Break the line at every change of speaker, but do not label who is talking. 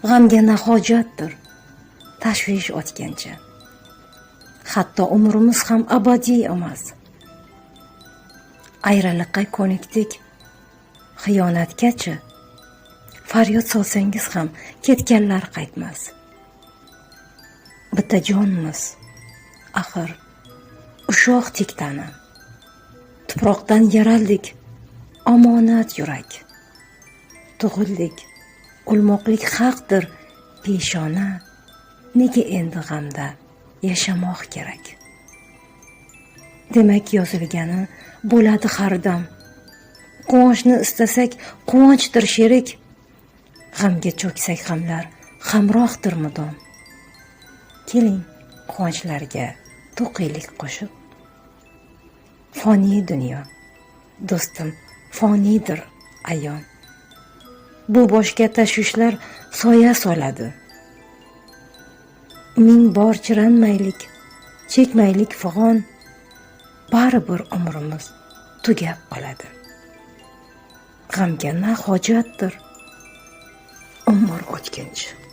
g'amga na hojatdir tashvish o'tgancha. Hatto umrimiz ham abadiy emas. Ayriliqqa ko'nikdik, xiyonatgacha. Faryod solsangiz ham ketganlar qaytmas. Bitta jonmiz, axir ushoq tiktani. Tuproqdan yaraldik, omonat yurak. Tug'ildik, o'lmoqlik haqdir, peshona. Nega endi g'amda yashamoq kerak? Demak, yozilgani bo'ladi har dam. Quvonchni istasak, quvonchdir sherik. G'amga cho'ksak g'amlar hamrohdir mudom. Keling, quvonchlarga to'qiylik qo'shib. Foniy dunyo, do'stim, foniydir ayon. Bu boshga tashvishlar soya soladi. Ming bor chiranmaylik, chekmaylik fig'on, baribir umrimiz tugab qoladi. G'amga na hojatdir, umr o'tkinchi.